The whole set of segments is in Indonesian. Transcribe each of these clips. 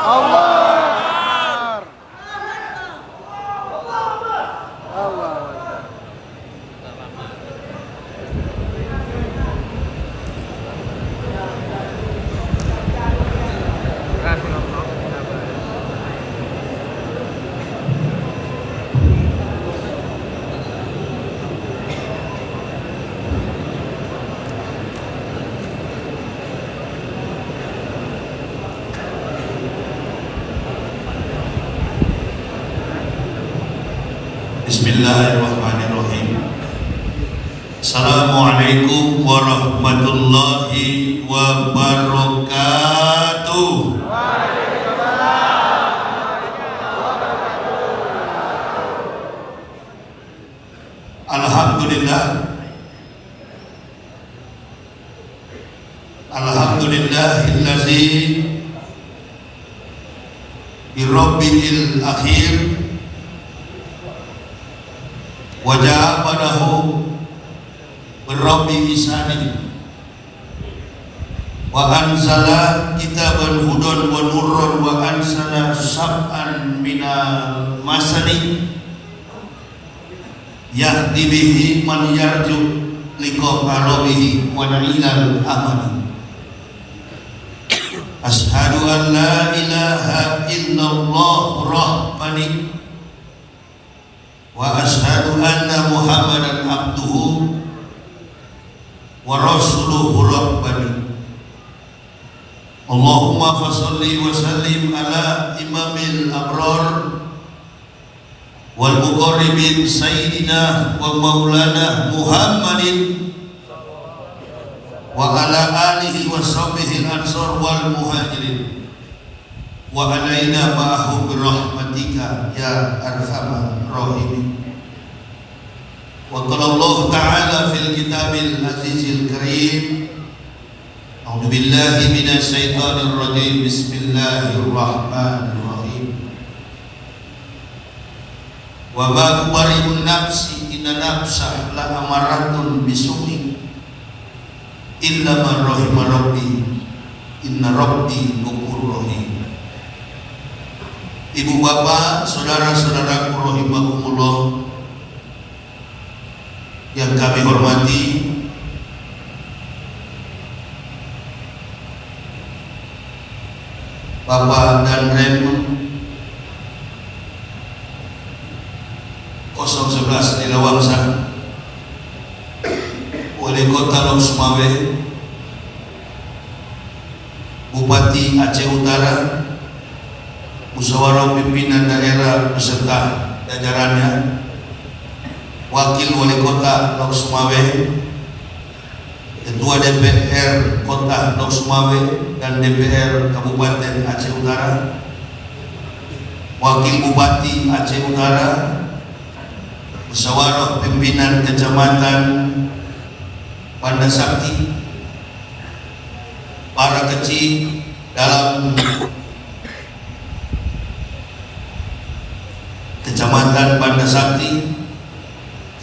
Akbar. Allah. Bismillahirrahmanirrahim. Assalamualaikum warahmatullahi wabarakatuh. Alhamdulillah. Alhamdulillahillazi birabbil akhir waja'abadahu berrabbi isani wa anzala kitaban hudan wa nurran wa ansala sab'an minal masani yahdi bihi man yarju liqa'a rabbih wa ilal amani. Ashhadu an la ilaha illallah rahmani wa ashhadu anna Muhammadan abduhu wa rasuluhu rabbani. Allahumma fasalli wa sallim ala imamil abrar wal muqarribin sayyidina wa maulana Muhammadin wa ala alihi wa sahbihi al-ansar wal muhajirin wa alaina ma'ahum birahmatika ya arhamar rahimin. Wa qala Allah ta'ala fil kitabil azizil karim, a'udzu billahi minasy syaithanir rajim, bismillahirrahmanirrahim. Wa ma ubari'un nafsi inna nafsa la amaratun bisu'i illa man rahima rabbi inna rabbi ghafurur rahim. Ibu bapak, saudara-saudaraku rahimakumullah yang kami hormati, Bapak dan Rem 011 di Lawangsa, Wali Kota Lok Sumawe, Bupati Aceh Utara, Musyawarah Pimpinan Daerah beserta jajarannya, Wakil Wali Kota Lok Sumawe, Ketua DPR Kota Lok Sumawe dan DPR Kabupaten Aceh Utara, Wakil Bupati Aceh Utara, Musyawarah Pimpinan Kecamatan Banda Sakti, para kecil dalam Kecamatan Banda Sakti,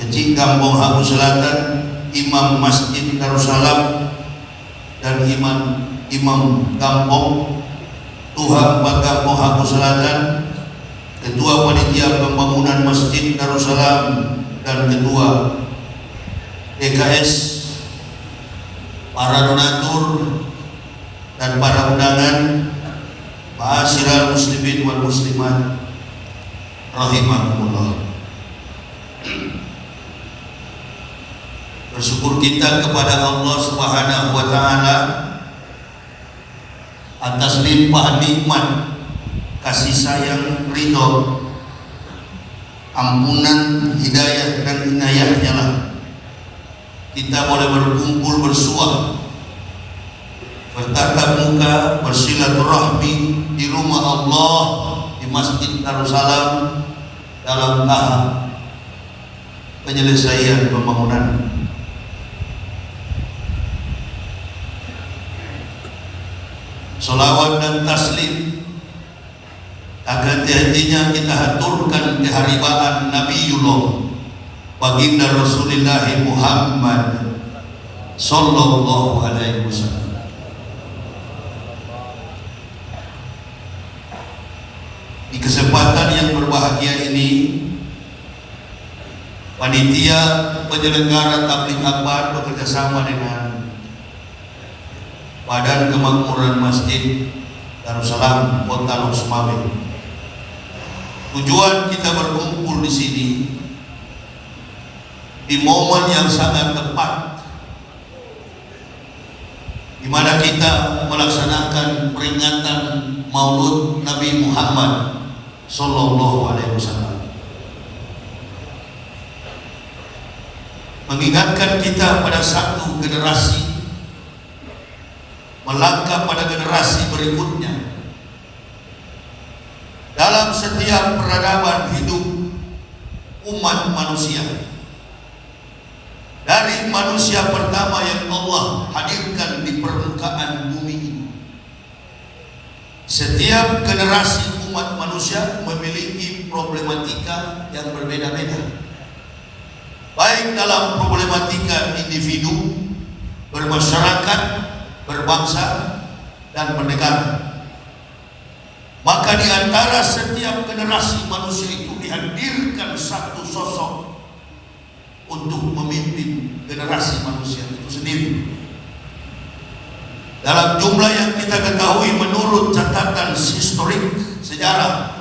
Kecil Kampung Habu Selatan, Imam Masjid Darussalam dan Imam Kampung Tuhan Kampung Habu Selatan, Ketua Panitia Pembangunan Masjid Darussalam dan Ketua DKS, para donatur dan para undangan, ma'asyiral muslimin wal muslimat rahimakumullah. Bersyukur kita kepada Allah Subhanahu wa taala atas limpah nikmat kasih sayang, ridho, ampunan, hidayah dan inayahnya lah kita boleh berkumpul bersua, bertatap muka, bersilaturahmi di rumah Allah, di Masjid Darussalam dalam tahap penyelesaian pembangunan. Salawat dan taslim akan hatinya kita haturkan keharibaan Nabiullah baginda Rasulullah Muhammad sallallahu alaihi wasallam. Di kesempatan yang berbahagia ini, panitia penyelenggara tabligh akbar bekerjasama dengan Badan Kemakmuran Masjid Darussalam Kota Lok Sumawe. Tujuan kita berkumpul di sini di momen yang sangat tepat, di mana kita melaksanakan peringatan Maulud Nabi Muhammad Sallallahu Alaihi Wasallam, mengingatkan kita pada satu generasi melangkah pada generasi berikutnya dalam setiap peradaban hidup umat manusia, dari manusia pertama yang Allah hadirkan di permukaan bumi ini. Setiap generasi umat manusia memiliki problematika yang berbeda-beda, baik dalam problematika individu, bermasyarakat, berbangsa, dan bernegara. Maka di antara setiap generasi manusia itu dihadirkan satu sosok untuk memimpin generasi manusia itu sendiri. Dalam jumlah yang kita ketahui menurut catatan historik sejarah,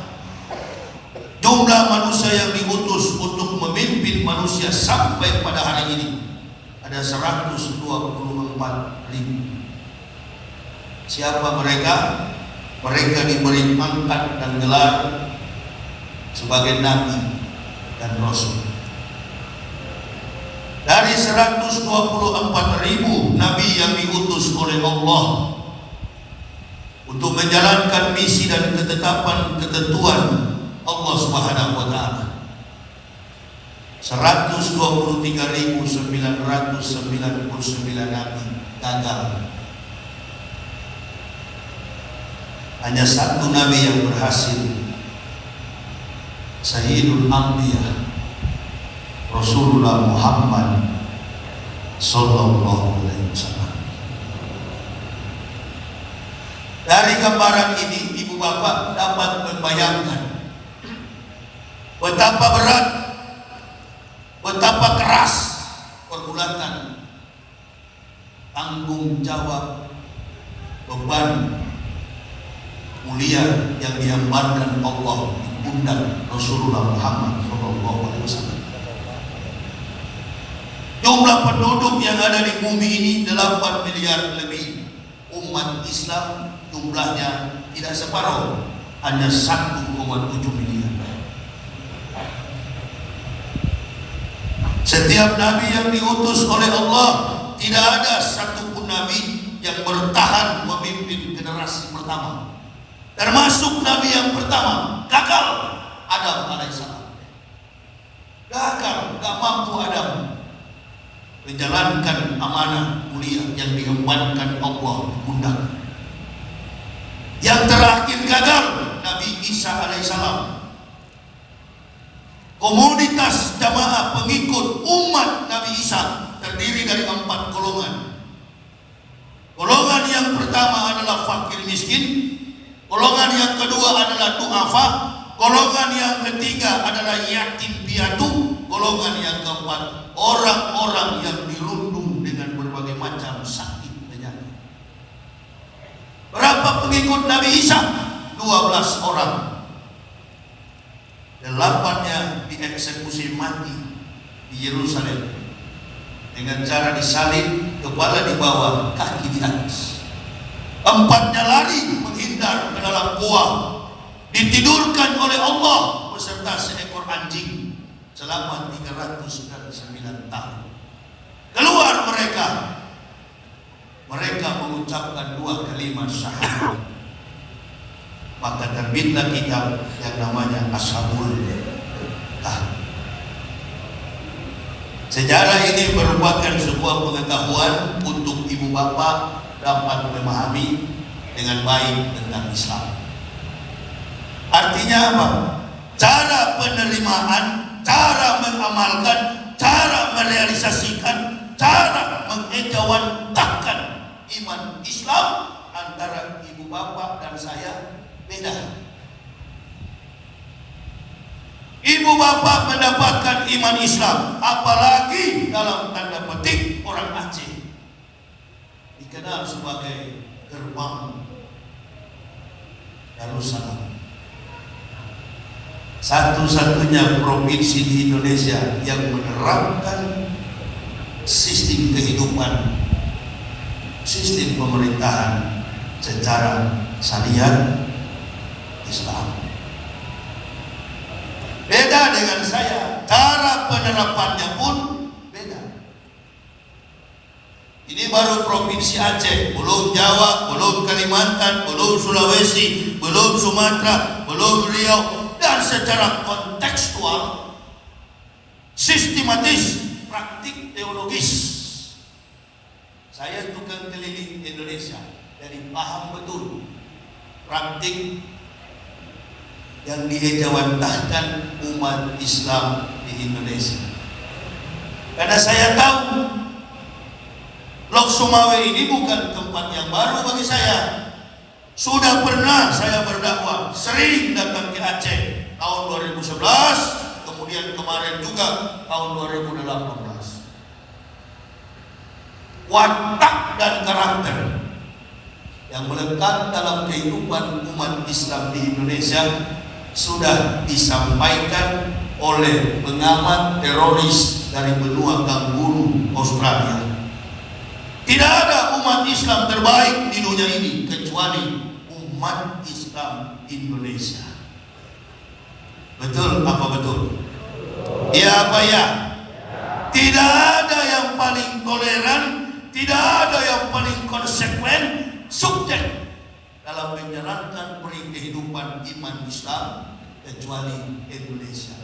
jumlah manusia yang diutus untuk memimpin manusia sampai pada hari ini ada 124.000. Siapa mereka? Mereka diberi pangkat dan gelar sebagai nabi dan rasul. Dari 124.000 nabi yang diutus oleh Allah untuk menjalankan misi dan ketetapan ketentuan Allah Subhanahu wa taala, 123.999 nabi gagal. Hanya satu nabi yang berhasil, Sayyidul Anbiya Rasulullah Muhammad Sallallahu Alaihi Wasallam. Dari gambaran ini, ibu bapak dapat membayangkan betapa berat, betapa keras pergulatan, tanggung jawab, beban mulia yang diembarkan Allah di pundak Rasulullah Muhammad Sallallahu Alaihi Wasallam. Jumlah penduduk yang ada di bumi ini 8 miliar lebih. Umat Islam jumlahnya tidak separuh, hanya 1,7 miliar. Setiap nabi yang diutus oleh Allah, tidak ada satupun nabi yang bertahan memimpin generasi pertama. Termasuk nabi yang pertama, gagal, Adam alaihissalam. Gagal, gak mampu Adam menjalankan amanah mulia yang diembankan Allah di pundak. Yang terakhir gagal, Nabi Isa alaihissalam. Komunitas jamaah pengikut umat Nabi Isa terdiri dari 4 golongan. Golongan yang pertama adalah fakir miskin, golongan yang kedua adalah du'afa, golongan yang ketiga adalah yatim piatu, golongan yang keempat orang-orang yang dirundung dengan berbagai macam sakit penyakit. Berapa pengikut Nabi Isa? 12 orang. 8-nya dieksekusi mati di Yerusalem dengan cara disalib, kepala di bawah, kaki di atas. 4-nya lari menghindar ke dalam gua, ditidurkan oleh Allah beserta seekor anjing selama 309 tahun. Keluar mereka mengucapkan 2 kalimat syahadat. Maka terbitlah kitab yang namanya Ashabul Kahfi. Sejarah ini merupakan sebuah pengetahuan untuk ibu bapak dapat memahami dengan baik tentang Islam. Artinya apa? Cara penerimaan, cara mengamalkan, cara merealisasikan, cara mengejawantahkan iman Islam antara ibu bapak dan saya beda. Bapak mendapatkan iman Islam, apalagi dalam tanda petik orang Aceh dikenal sebagai gerbang Darussalam, satu-satunya provinsi di Indonesia yang menerapkan sistem kehidupan, sistem pemerintahan secara syariat Islam. Beda dengan saya, cara penerapannya pun beda. Ini baru provinsi Aceh, belum Jawa, belum Kalimantan, belum Sulawesi, belum Sumatera, belum Riau. Dan secara kontekstual, sistematis, praktik teologis, saya tukang keliling Indonesia, jadi paham betul praktik yang diejawantahkan umat Islam di Indonesia. Karena saya tahu Lok Sumawe ini bukan tempat yang baru bagi saya. Sudah pernah saya berdakwah, sering datang ke Aceh tahun 2011, kemudian kemarin juga tahun 2018. Watak dan karakter yang melekat dalam kehidupan umat Islam di Indonesia sudah disampaikan oleh pengamat teroris dari benua Kangguru, Australia. Tidak ada umat Islam terbaik di dunia ini kecuali umat Islam Indonesia. Betul apa betul? Ya apa ya? Tidak ada yang paling toleran, tidak ada yang paling konsekuen, subjek dalam menjalankan kehidupan iman Islam kecuali Indonesia.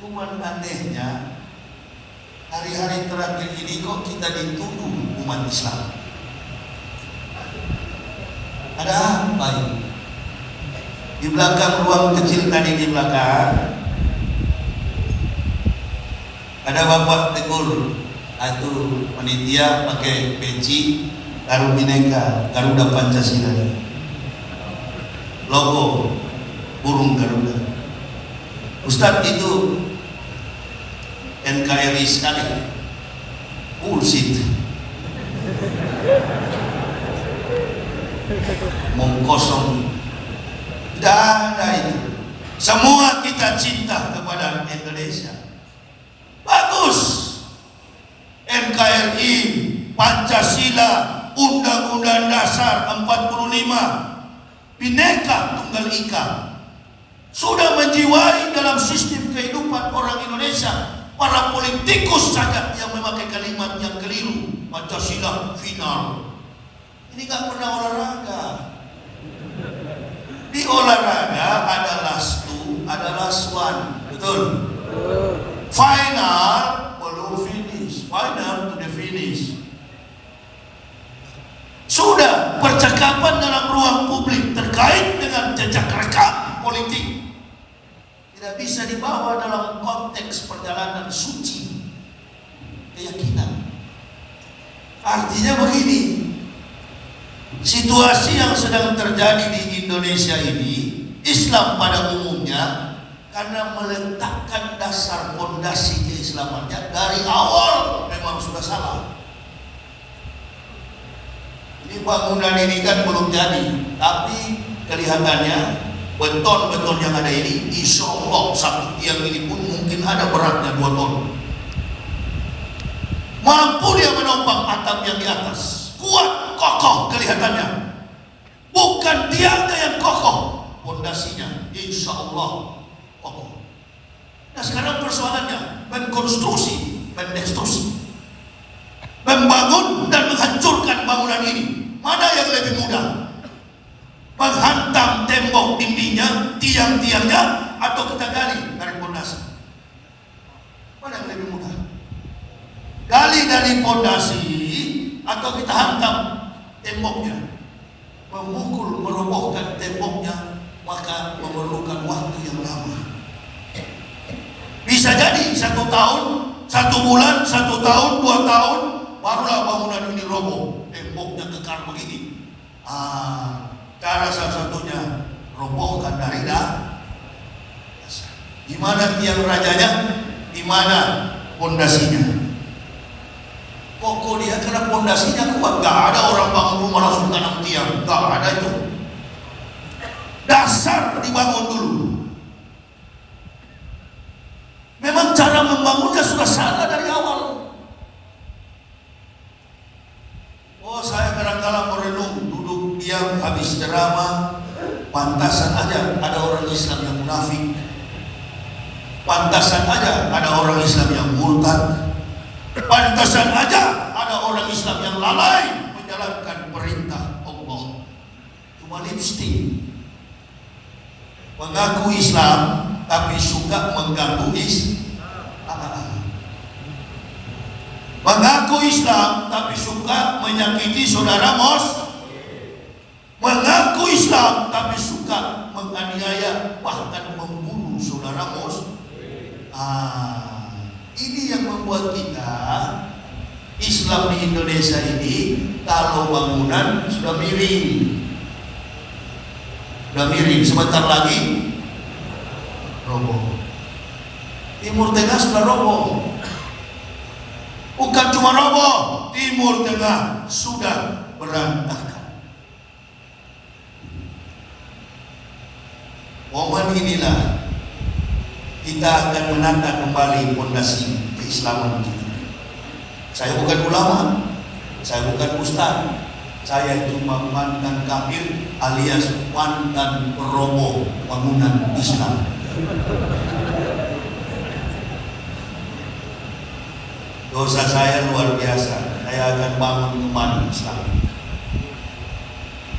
Cuman anehnya hari-hari terakhir ini kok kita dituduh umat Islam. Ada apa ini? Di belakang ruang kecil tadi di belakang ada Bapak tegur atau panitia pakai peci Garuda Bhinneka, Garuda Pancasila, logo burung Garuda. Ustadz itu NKRI sekali, bullshit, mengkosong, tidak ada itu. Semua kita cinta kepada Indonesia. Bagus, NKRI, Pancasila, Undang-Undang Dasar 45, Bhinneka Tunggal Ika sudah menjiwai dalam sistem kehidupan orang Indonesia. Para politikus saja yang memakai kalimat yang keliru, Pancasila final. Ini nggak pernah olahraga. Di olahraga ada last two, ada last one, betul? Final belum finish, final to the finish. Sudah percakapan dalam ruang publik terkait dengan jejak rekam politik tidak bisa dibawa dalam konteks perjalanan suci keyakinan. Artinya begini, situasi yang sedang terjadi di Indonesia ini, Islam pada umumnya karena meletakkan dasar fondasi keislamannya dari awal memang sudah salah. Ini bangunan ini kan belum jadi, tapi kelihatannya beton-beton yang ada ini, insya Allah satu tiang ini pun mungkin ada beratnya 2 ton. Mampu dia menopang atap yang di atas, kuat, kokoh kelihatannya. Bukan tiangnya yang kokoh, fondasinya insya Allah kokoh. Nah sekarang persoalannya mengkonstruksi, mendestruksi, membangun dan menghancurkan bangunan ini. Mana yang lebih mudah? Menghantam tembok dindingnya, tiang-tiangnya, atau kita gali dari fondasi? Mana yang lebih mudah? Gali dari fondasi atau kita hantam temboknya? Memukul, merobohkan temboknya maka memerlukan waktu yang lama. Bisa jadi 1 tahun, 1 bulan, 1 tahun, 2 tahun barulah bangunan ini roboh, temboknya kekar begini. Cara salah satunya robohkan dari dasar. Di mana tiang rajanya? Di mana pondasinya? Kokoh dia karena pondasinya kuat. Gak ada orang bangun rumah langsung tanam tiang. Gak ada itu. Dasar dibangun dulu. Memang cara membangunnya sudah salah dari awal. Oh, saya kadang-kadang merenung, duduk diam habis ceramah. Pantasan aja ada orang Islam yang munafik. Pantasan aja ada orang Islam yang murtad. Pantasan aja ada orang Islam yang lalai menjalankan perintah Allah. Cuma lipstik. Mengaku Islam tapi suka mengganggu mengaku Islam tapi suka menyakiti saudara mengaku Islam tapi suka menganiaya bahkan membunuh saudara ini yang membuat kita Islam di Indonesia ini kalau bangunan sudah miring sebentar lagi roboh. Timur Tengah sudah roboh. Bukan cuma roboh, Timur Tengah sudah berantakan. Momen inilah kita akan menata kembali fondasi keislaman kita. Saya bukan ulama, saya bukan ustaz, saya cuma mantan kafir alias mantan peroboh bangunan Islam. Dosa saya luar biasa. Saya akan bangun kembali Islam.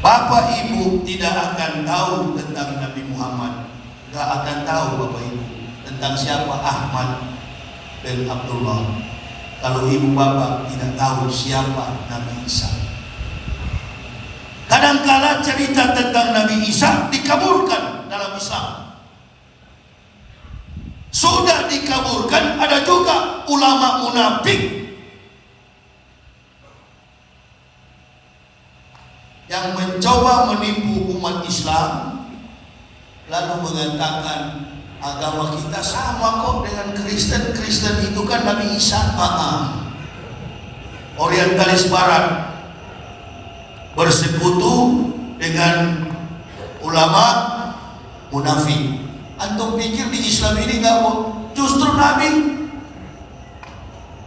Bapak Ibu tidak akan tahu tentang Nabi Muhammad. Gak akan tahu Bapak Ibu tentang siapa Ahmad bin Abdullah kalau ibu bapak tidak tahu siapa Nabi Isa. Kadangkala cerita tentang Nabi Isa dikaburkan dalam Islam. Sudah dikaburkan, ada juga ulama munafik yang mencoba menipu umat Islam lalu mengatakan agama kita sama kok dengan Kristen. Kristen itu kan Nabi Isa. Orientalis Barat bersekutu dengan ulama munafik. Antum pikir di Islam ini enggak kok? Justru Nabi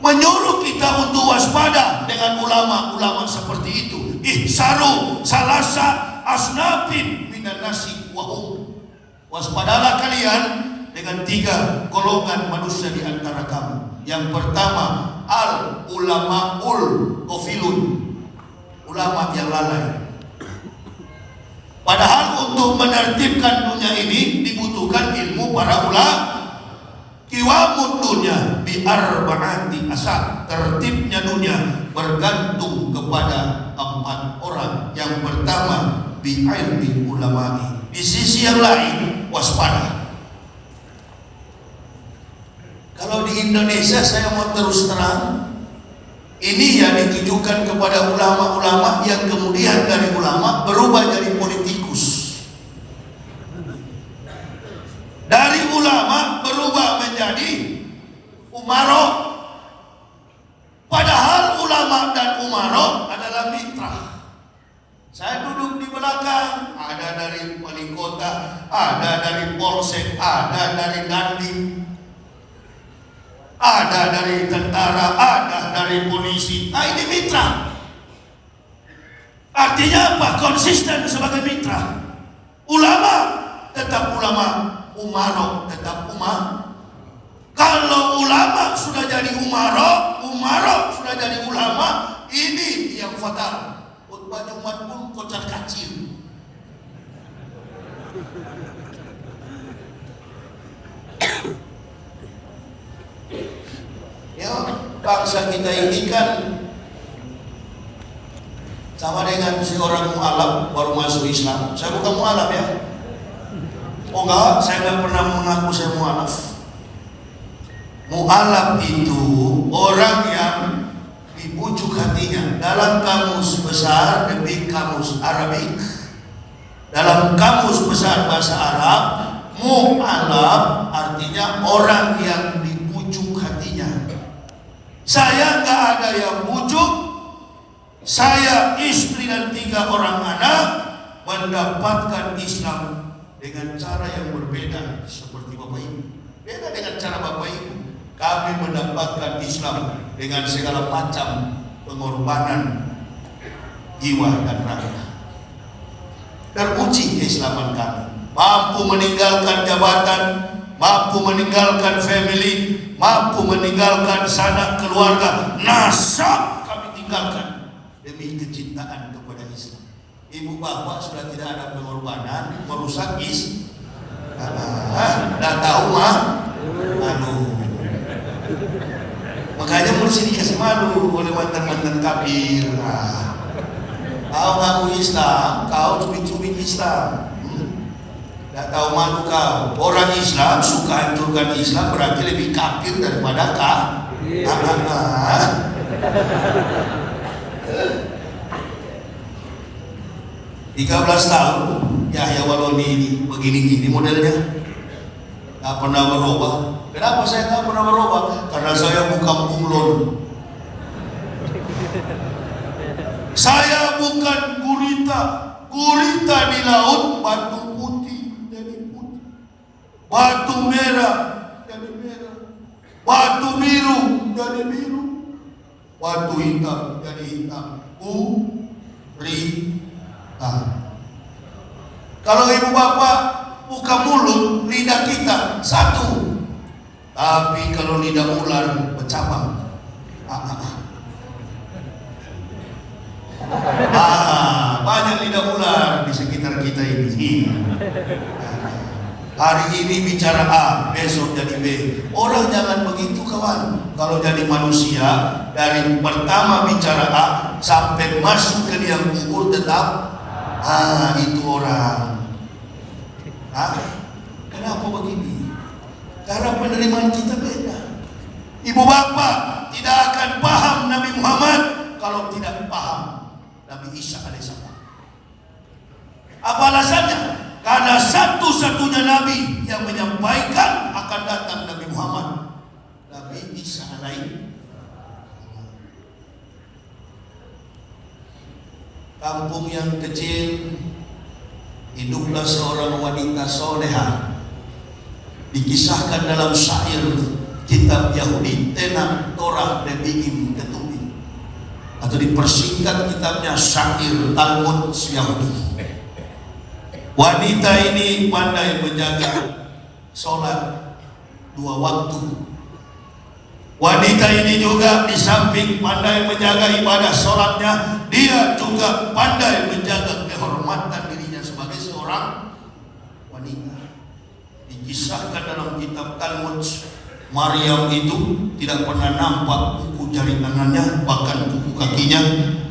menyuruh kita untuk waspada dengan ulama-ulama seperti itu. Ihsaru salasa asnafin minan nasi wahum. Waspadalah kalian dengan 3 golongan manusia di antara kamu. Yang pertama, al ulamaul qafilun, ulama yang lalai. Padahal untuk menertibkan dunia ini dibutuhkan ilmu para ulama. Qiwamud dunya bi arba'ati asar. Tertibnya dunia bergantung kepada 4 orang. Yang pertama, bi ilmi ulama'i. Di sisi yang lain, waspada. Kalau di Indonesia saya mau terus terang, ini yang ditujukan kepada ulama-ulama yang kemudian dari ulama berubah jadi politikus. Dari ulama berubah menjadi umaro. Padahal ulama dan umaro adalah mitra. Saya duduk di belakang, ada dari wali kota, ada dari polsek, ada dari dandim, ada dari tentara, ada dari polisi. Ini mitra. Artinya apa? Konsisten sebagai mitra. Ulama tetap ulama, umaro tetap umar. Kalau ulama sudah jadi umaro, umaro sudah jadi ulama, ini yang fatal. Khutbah Jumat pun kocar kacir. Ya, bangsa kita ini kan sama dengan si orang mu'alaf baru masuk Islam. Saya bukan mu'alaf ya. Oh enggak, saya nggak pernah mengaku saya mu'alaf. Mu'alaf itu orang yang dibujuk hatinya. Dalam kamus besar, demi kamus Arabik, dalam kamus besar bahasa Arab, Mu'alaf artinya orang yang dibujuk hatinya. Saya nggak ada yang bujuk. Saya, istri dan 3 orang anak mendapatkan Islam dengan cara yang berbeda seperti Bapak Ibu. Beda dengan cara Bapak Ibu. Kami mendapatkan Islam dengan segala macam pengorbanan jiwa dan raga. Teruji keislaman kami. Mampu meninggalkan jabatan, mampu meninggalkan family, mampu meninggalkan sanak keluarga, nasab kami tinggalkan demi kecintaan kepada Islam. Ibu bapak sudah tidak ada pengorbanan, merusak dah tahu mah, aduh. Makanya mesti dikasih malu oleh mantan-mantan kafir. Kau ngaku Islam, kau cubit-cubit Islam. Tidak tahu malu kau. Orang Islam suka hancurkan Islam berarti lebih kafir daripada kafir. 13 tahun Yahya Waloni ini begini-gini modelnya, tak pernah berubah. Kenapa saya tak pernah berubah? Karena saya bukan bunglon. Saya bukan gurita. Gurita di laut, batu putih jadi putih, batu merah jadi merah, batu biru jadi biru, batu hitam jadi hitam. Kalau ibu bapak buka mulut, lidah kita satu, tapi kalau lidah ular bercabang. Banyak lidah ular di sekitar kita ini. Hari ini bicara A, besok jadi B. Orang jangan begitu kawan. Kalau jadi manusia, dari pertama bicara A sampai masuk ke liang kubur tetap itu orang. Kenapa begini? Karena penerimaan kita beda. Ibu bapak tidak akan paham Nabi Muhammad kalau tidak paham Nabi Isa alaihissalam. Apa alasannya? Karena satu-satunya Nabi yang menyampaikan akan datang Nabi Muhammad, Nabi Isa alaihissalam. Kampung yang kecil, hiduplah seorang wanita soleha. Dikisahkan dalam syair kitab Yahudi Tenang Torah Nebiim Ketubim, atau dipersingkat kitabnya Syair Talmud Yahudi. Wanita ini pandai menjaga sholat 2 waktu. Wanita ini juga di samping pandai menjaga ibadah sholatnya, dia juga pandai menjaga kehormatan dirinya sebagai seorang wanita. Dikisahkan dalam kitab Talmud, Maryam itu tidak pernah nampak kuku jari tangannya, bahkan kuku kakinya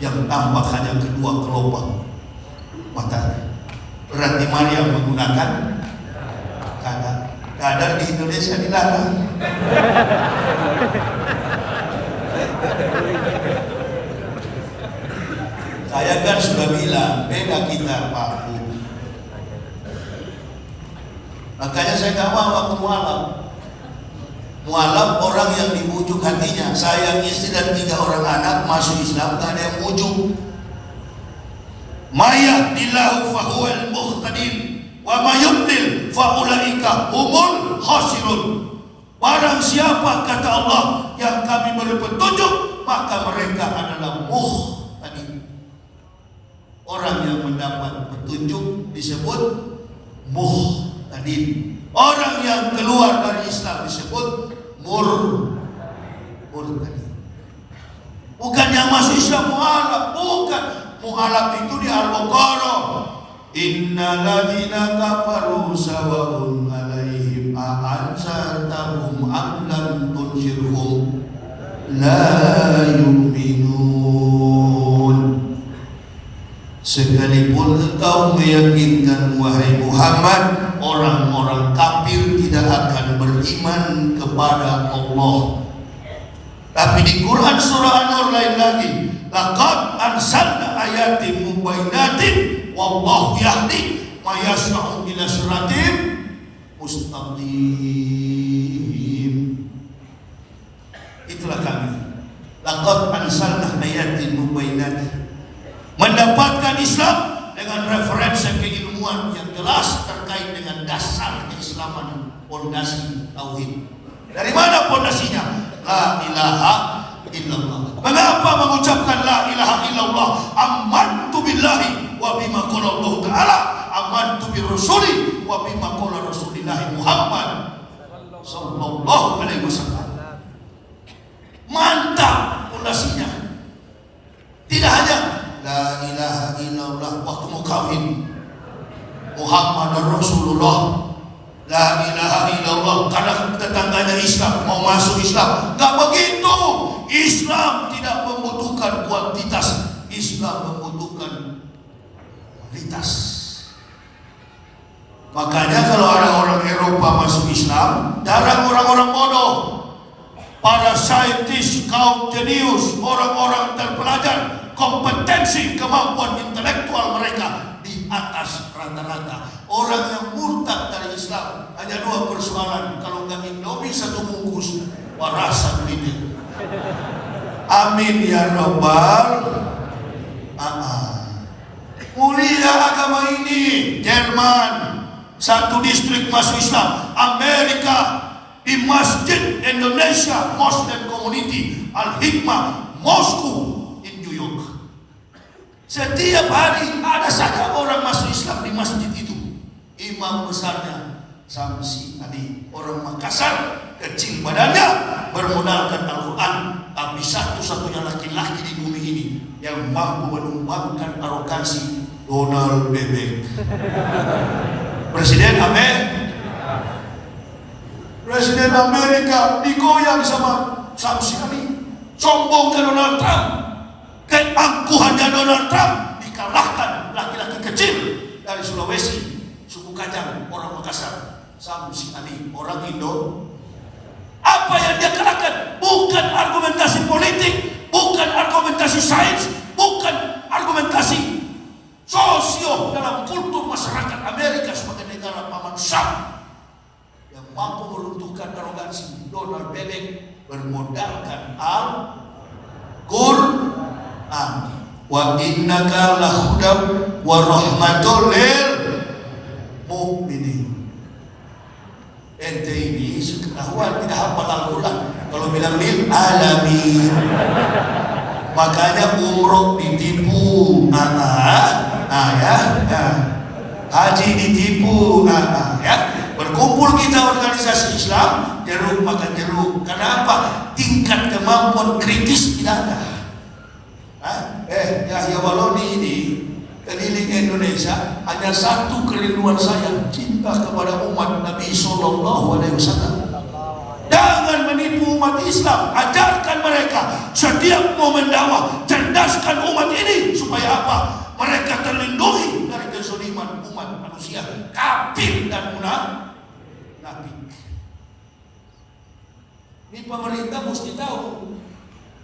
yang tampak hanya kedua kelopak mata. Berarti Maryam menggunakan kadar. Kadar di Indonesia dilarang. Saya kan sudah bilang beda kita Pak Bu. Makanya saya gak mau aku mualaf. Mualaf orang yang dibujuk hatinya. Saya, istri dan 3 orang anak masuk Islam, gak ada yang bujuk. Mayahdillahu fahuwal muhtadin wa mayudlil faulaika humul khasirun. Barang siapa, kata Allah, yang kami beri petunjuk, maka mereka adalah muhtadin. Orang yang mendapat petunjuk disebut muhtadin. Orang yang keluar dari Islam disebut murtadin. Bukan yang masuk Islam mualaf, bukan. Mu'alaf itu di Al-Baqarah. Innal ladzina kafaru sawa'un 'alaihim a'anzartahum am lam tunzirhum la yu'minun. Sekalipun engkau meyakinkan wahai Muhammad, orang-orang kafir tidak akan beriman kepada Allah. Tapi di Quran surah An-Nur lain lagi. Laqad anzalna ayatin mubayyinatin wallahu yahdi may yashra'u ila siratin mustaqim. Itulah kami. Laqad anzalna ayatin mubayyinat. Mendapatkan Islam dengan referensi keilmuan yang jelas terkait dengan dasar keislaman, fondasi tauhid. Dari mana fondasinya? La ilaha illallah. Mengapa mengucapkan la ilaha illallah? Amantu billahi wa bima qala Allah Ta'ala, amantu bi rasuli wa bima qala Rasulullah Muhammad sallallahu alaihi wasallam. Mantap fondasinya. Tidak hanya la ilaha illallah waktu mau kawin, Muhammad Rasulullah. La ilaha illallah karena tetangganya Islam, mau masuk Islam. Enggak begitu. Islam tidak membutuhkan kuantitas, Islam membutuhkan kualitas. Makanya kalau orang-orang Eropa masuk Islam, jarang orang-orang bodoh. Para saintis, kaum jenius, orang-orang terpelajar, kompetensi, kemampuan intelektual mereka di atas rata-rata. Orang yang murtad dari Islam hanya dua persoalan, kalau nggak Indomie satu bungkus, warasa kulitnya. Amin ya Rabbal. Mulia agama ini. Jerman satu distrik masuk Islam. Amerika di Masjid Indonesia Muslim Community Al-Hikmah Moskow in New York. Setiap hari ada saja orang masuk Islam di masjid itu. Imam besarnya Samsi Ali, orang Makassar, kecil badannya, bermodalkan Al-Quran, tapi satu-satunya laki-laki di bumi ini yang mampu menumbangkan arogansi, Donald Bebek. Presiden Presiden Amerika digoyang sama Samsi Ali. Sombongnya Donald Trump, keangkuhannya Donald Trump dikalahkan laki-laki kecil dari Sulawesi, suku Kajang, orang Makassar, Samsi Ali, orang Indo. Apa yang dia kalahkan? Bukan argumentasi politik, bukan argumentasi sains, bukan argumentasi sosio dalam kultur masyarakat Amerika sebagai negara paman Sam yang mampu meruntuhkan arogansi. Donald Bebek bermodalkan Al-Quran. Wa innaka lahudam wa rahmatul lil mu'minin. Ente ini seketahuan tidak hafal Al-Quran, kalau bilang lil alamin. Makanya umroh ditipu, haji ditipu, ya. Berkumpul kita organisasi Islam, jeruk makan jeruk. Kenapa? Tingkat kemampuan kritis tidak ada. Yahya Waloni ini keliling Indonesia, hanya satu kerinduan saya, cinta kepada umat Nabi Sallallahu Alaihi Wasallam. Jangan menipu umat Islam, ajarkan mereka setiap mau mendakwah, cerdaskan umat ini supaya apa? Mereka terlindungi dari kezaliman umat manusia, kafir dan munafik. Ini pemerintah mesti tahu.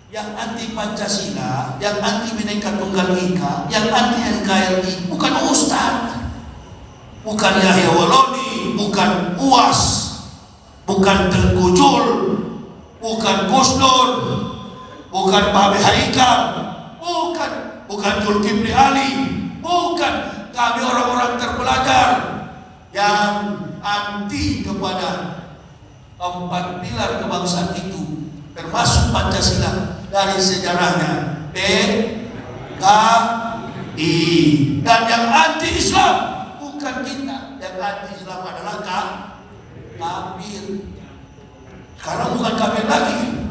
Yang anti Pancasila, yang anti Bhinneka Tunggal Ika, yang anti NKRI bukan Ustaz, bukan Yahya Waloni, bukan UAS, bukan Tengku Jul, bukan Gus Dur, bukan Pak Haikal, bukan Zulkifli Ali, bukan. Kami orang-orang terpelajar yang anti kepada empat pilar kebangsaan itu, termasuk Pancasila dari sejarahnya PKI. Dan yang anti Islam bukan kita, yang anti Islam adalah kafir. Sekarang bukan kafir lagi,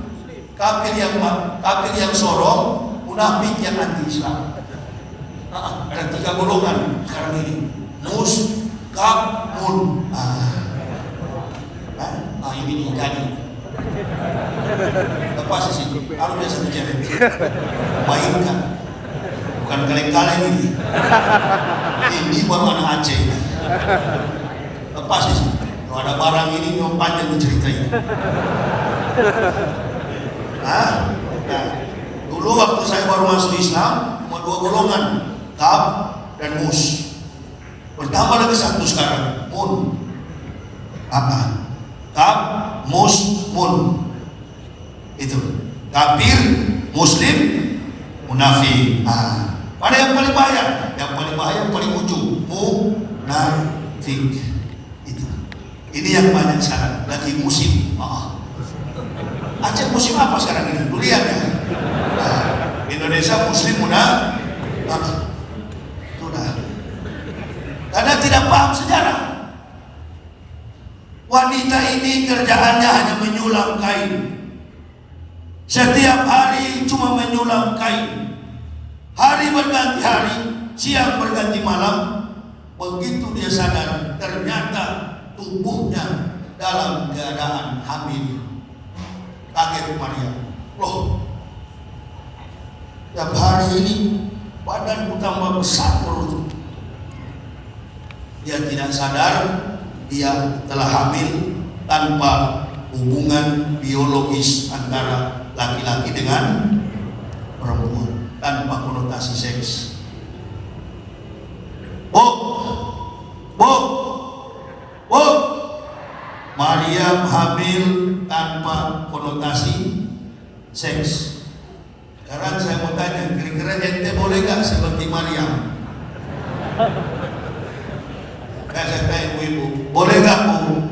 kafir yang sorong, munafik yang anti Islam. Ada 3 golongan sekarang ini, mus, kaf, mun. Ini nih jadi. Lepas di situ, harus biasa bicara. Mainkan, bukan kaleng-kaleng ini. Ini baru anak Aceh. Lepas di situ. Kalau ada barang ini yang panjang diceritain. Dulu waktu saya baru masuk Islam, cuma 2 golongan, kaf dan mus. Bertambah lagi 1 sekarang, mun. Apa? Musmun. Itu. Kafir, muslim, munafik. Mana yang paling bahaya? Yang paling bahaya yang paling ujung, munafik. Itu. Ini yang banyak sekarang lagi musim. Aceh musim apa sekarang ini? Lu lihat ya. Indonesia muslim munafik. Sudah. Karena tidak paham sejarah. Wanita ini kerjaannya hanya menyulam kain. Setiap hari cuma menyulam kain. Hari berganti hari, siang berganti malam. Begitu dia sadar, ternyata tubuhnya dalam keadaan hamil. Kaget Maria. Loh, tiap hari ini badanku tambah besar perut. Dia tidak sadar dia telah hamil tanpa hubungan biologis antara laki-laki dengan perempuan, tanpa konotasi seks. Maryam hamil tanpa konotasi seks. Sekarang saya mau tanya, kira-kira ente boleh gak seperti Maryam? Saya tanya ibu, boleh gak bu?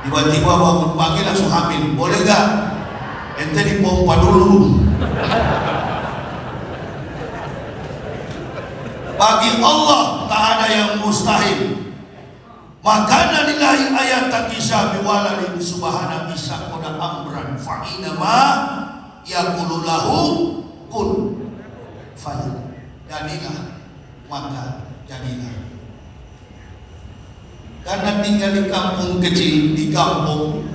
Tiba-tiba bangun pagi langsung hamil, boleh gak? Ente dipompa dulu. Bagi Allah tak ada yang mustahil. Makana lillahi ayat kisah biwaladi subhana isa koda amran fa'ina ma yaqulu lahu kun fayakun. Jadilah, maka jadilah. Karena tinggal di kampung kecil, di kampung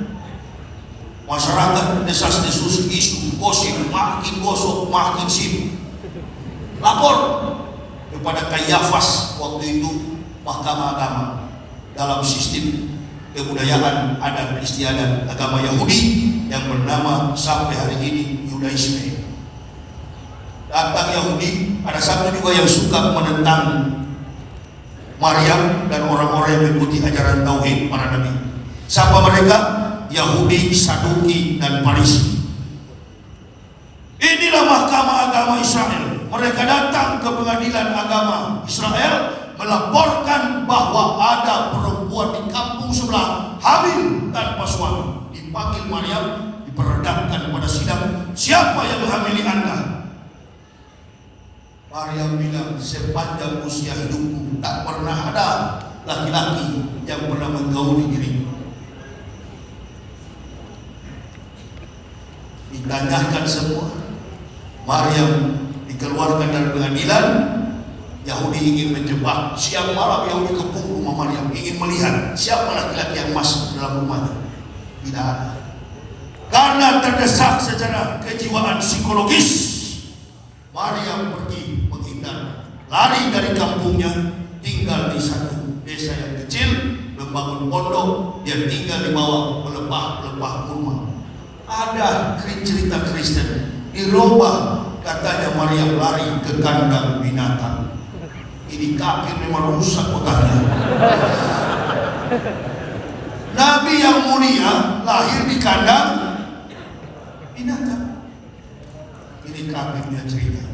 masyarakat desas-desus isu gosip, makin gosok makin sibuk. Lapor kepada Kayafas waktu itu Mahkamah Agama dalam sistem kebudayaan adat istiadat agama Yahudi yang bernama sampai hari ini Yudaisme. Datang Yahudi, ada satu juga yang suka menentang Maryam dan orang-orang yang mengikuti ajaran tauhid para nabi. Siapa mereka? Yahudi, Saduki, dan Parisi. Inilah Mahkamah Agama Israel. Mereka datang ke pengadilan agama Israel melaporkan bahwa ada perempuan di kampung sebelah hamil tanpa suami. Dipanggil Maryam, diperhadapkan pada sidang, siapa yang menghamili Anda? Maryam bilang, sepanjang usia hidupku tak pernah ada laki-laki yang pernah menggauli diriku. Ditanyakan semua. Maryam dikeluarkan dari pengadilan. Yahudi ingin menjebak. Siang malam Yahudi kepung rumah Maryam, ingin melihat siapa laki-laki yang masuk dalam rumahnya. Tidak ada. Karena terdesak secara kejiwaan psikologis, Maryam pergi menghindar, lari dari kampungnya, tinggal di satu desa yang kecil, membangun pondok. Dia tinggal di bawah pelepah-pelepah kurma. Ada cerita Kristen dirubah, katanya Maryam lari ke kandang binatang. Ini kafir memang rusak otaknya. Nabi yang mulia lahir di kandang binatang. Ini kafir dia cerita.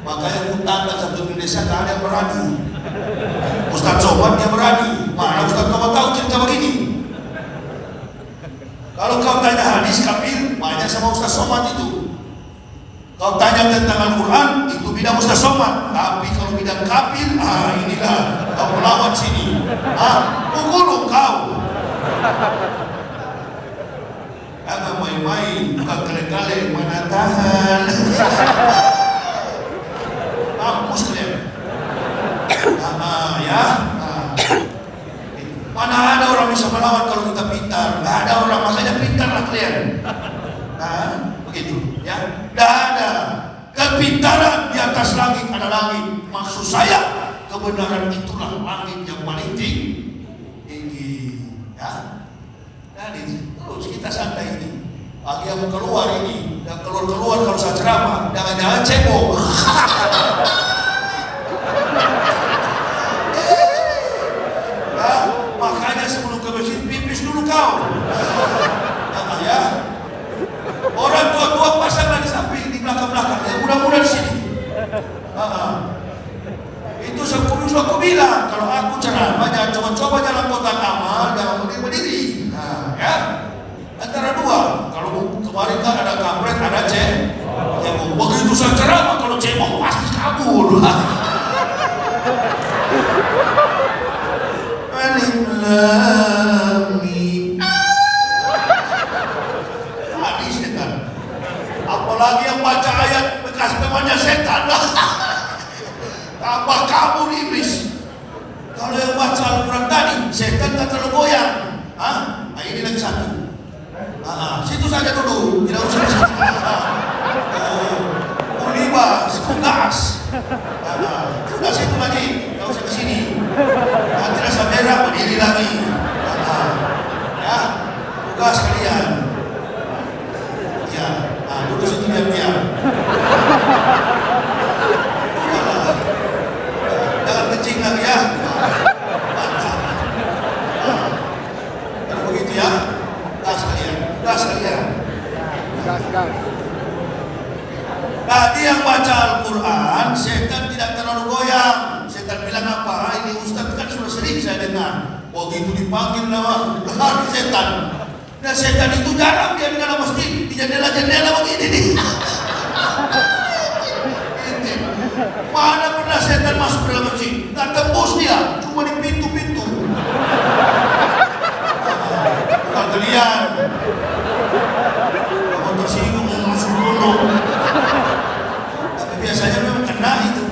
Makanya tetangga satu Indonesia tak ada yang berani. Ustaz Somad dia berani. Mana Ustaz Somad tahu cerita begini? Kalau kau tanya hadis kafir, banyak sama Ustaz Somad itu. Kau tanya tentang Al-Quran, itu bidang Ustaz Somad. Tapi kalau bidang kafir, inilah kau melawan sini. Pukul kau. Jangan main-main, bukan kele-kele, mana tahan. Mampus kalian. Ya. Mana ada orang bisa melawan kalau kita pintar? Nggak ada orang, makanya pintarlah kalian. Begitu, ya. Nggak ada. Kepintaran di atas langit ada langit. Maksud saya, kebenaran itulah langit yang paling tinggi. Ya. Jadi terus kita santai ini. Bagi yang keluar ini, yang keluar kalau saya ceramah, jangan-jangan cebok. Makanya sebelum ke masjid pipis setan nggak terlalu goyang. Nah, ini lagi satu. Situ saja dulu, tidak usah di sini. Ulibas, gas. Sudah situ lagi, tidak usah ke sini. Nanti rasa berak berdiri lagi. Ya, tugas kalian. Ya, duduk situ diam-diam. Jangan kencing lagi ya. Mantap. Kalau begitu ya, gas kalian. Gas. Tadi yang baca Al-Quran, setan tidak terlalu goyang. Setan bilang apa? Ini Ustaz kan sudah sering saya dengar. Begitu dipanggil nama lari setan. Dan setan itu jarang dia di dalam masjid, di jendela-jendela begini nih. Mana pernah setan masuk dalam masjid? Tak tembus dia, cuma di pintu-pintu. Bukan kalian. Kamu tersinggung musuh dulu. Tapi biasanya memang kena itu.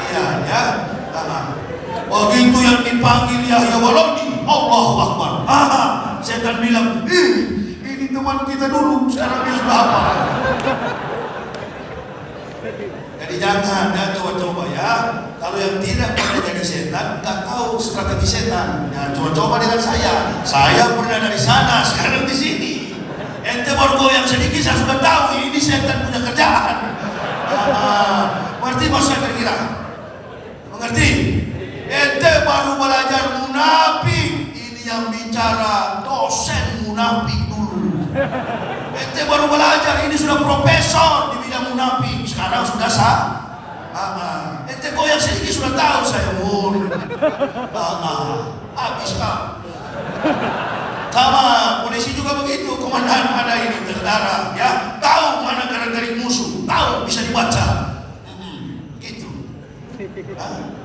Iya, ya. Begitu yang dipanggil Yahya Walodi, Allahu Akbar. Setan bilang, ini teman kita dulu, sekarang dia sudah apa? Jadi jangan coba-coba ya. Kalau yang tidak pernah jadi setan, nggak tahu strategi setan. Ya coba-coba dengan saya. Saya pernah dari sana, sekarang di sini. Ente baru goyang sedikit, saya sudah tahu ini setan punya kerjaan. Berarti mas saya kira, mengerti? Ente baru belajar munafik. Ini yang bicara dosen munafik dulu. Ente baru belajar, ini sudah profesor di bidang munafik. Sekarang sudah sah. Ente goyang sedikit sudah tahu saya mun. Habis kau. Sama polisi juga begitu. Komandan ada ini tentara, ya tahu mana garis-garis musuh, tahu bisa dibaca. Gitu.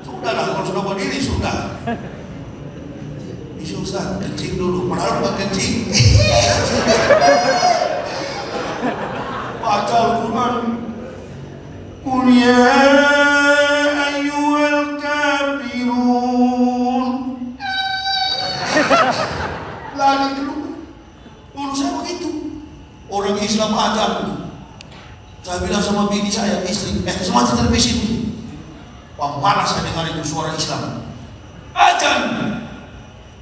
Sudahlah kalau sudah berdiri sudah. Bisa Ustaz kencing dulu, padahal bukan kencing. Baca Al-Quran. Qul ya ayyuhal kafirun. Lari dulu. Dulu saya begitu. Orang Islam azan. Saya bilang sama bini saya, istri, semati televisi itu. Wah, malas saya dengar itu suara Islam.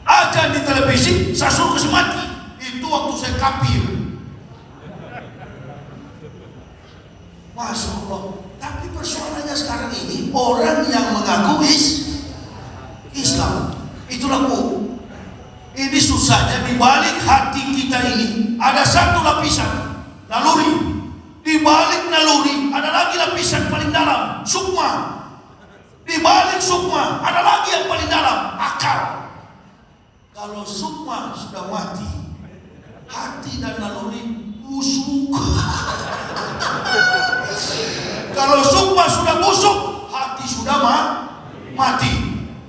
Azan di televisi, saya suruh semati. Itu waktu saya kafir. Masya Allah. Tapi persoalannya sekarang ini, orang yang mengaku Islam. Itulah ini susahnya di balik hati kita ini ada satu lapisan naluri. Di balik naluri ada lagi lapisan paling dalam, sukma. Di balik sukma ada lagi yang paling dalam, akal. Kalau sukma sudah mati, hati dan naluri busuk. Kalau sukma sudah busuk, hati sudah mati.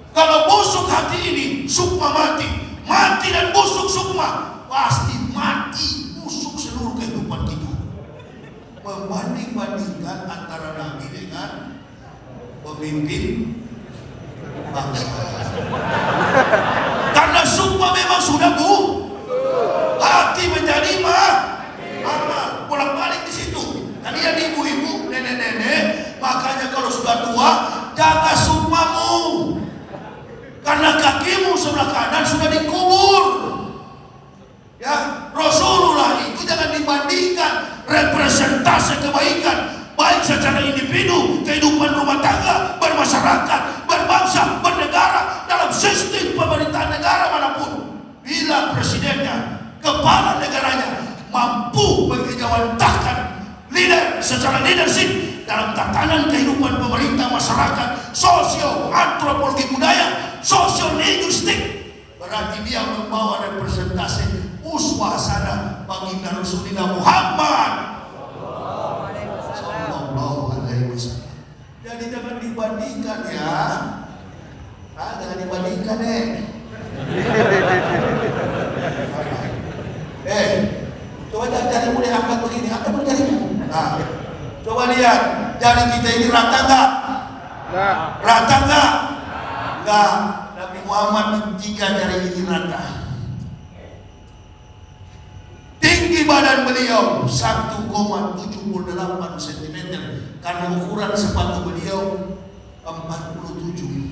Kalau busuk hati ini, sukma mati. Mati dan busuk sukma, pasti mati busuk seluruh kehidupan kita. Membanding-bandingkan antara Nabi dengan pemimpin bangsa. Karena sukma memang sudah hati menjadi bolak-balik di situ. Kalian ibu-ibu, nenek-nenek, makanya kalau sudah tua jaga sukmamu. Karena kakimu sebelah kanan sudah dikubur. Ya, Rasulullah itu jangan dibandingkan representasi kebaikan baik secara individu, kehidupan rumah tangga, bermasyarakat, berbangsa, bernegara, dalam sistem pemerintahan negara manapun. Bila presidennya, kepala negaranya mampu mengejawantahkan leader secara leadership dalam tatanan kehidupan pemerintah, masyarakat, sosio, antropologi budaya, sosial linguistik, berarti dia membawa representasi uswah sana baginda Rasulullah Muhammad sallallahu alaihi wasallam. Jadi jangan dibandingkan ya. Jangan dibandingkan coba jari mulai angkat begini, angkat jarimu. Coba lihat jari kita ini rata enggak? Rata enggak? Enggak. Nabi Muhammad 3 jari ini rata. Tinggi badan beliau 1,78 cm karena ukuran sepatu beliau 47.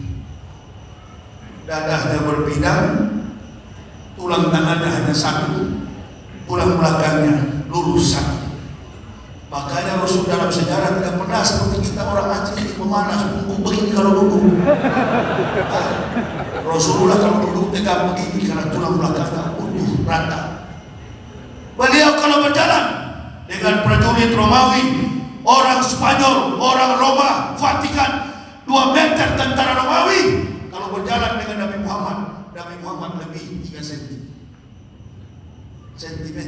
Dadahnya berbidang, tulang tangannya hanya satu, tulang belakangnya lurus satu. Makanya Rasul dalam sejarah tidak pernah seperti kita orang Aceh ini pemanas, bungkuk begini kalau duduk. Rasulullah kalau duduk tegak begini karena tulang belakangnya utuh rata. Beliau kalau berjalan dengan prajurit Romawi, orang Spanyol, orang Roma, Vatikan, 2 meter tentara Romawi. Kalau berjalan dengan Nabi Muhammad lebih 3 cm.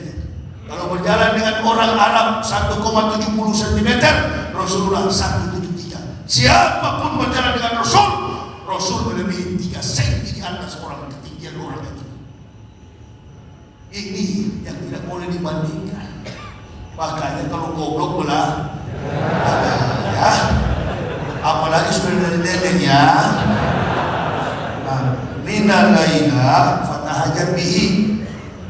Kalau berjalan dengan orang Arab 1,70 cm, Rasulullah 1,73. Siapapun berjalan dengan Rasul melebihi 3 cm di atas orang, ketinggian orang itu. Ini yang tidak boleh dibandingkan. Makanya kalau goblok belah, ya, apalagi sudah nenek ya. Minal laila fatahajat bihi,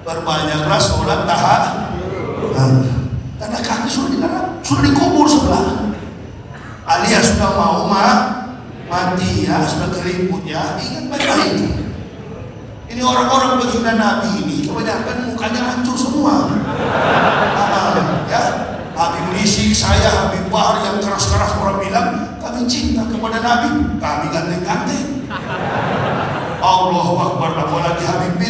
berbanyaklah sholat tahajud. Karena kaki sudah dikubur sebelah, alias sudah mau mati ya, sudah keriput ya. Ingat baik-baik. Ini orang-orang penghina Nabi ini kebanyakan mukanya hancur semua. Ya, Habib Rizik, saya Habib Bahar yang keras-keras orang bilang kami cinta kepada Nabi, kami ganteng-ganteng. Allahu Akbar, apalagi Habib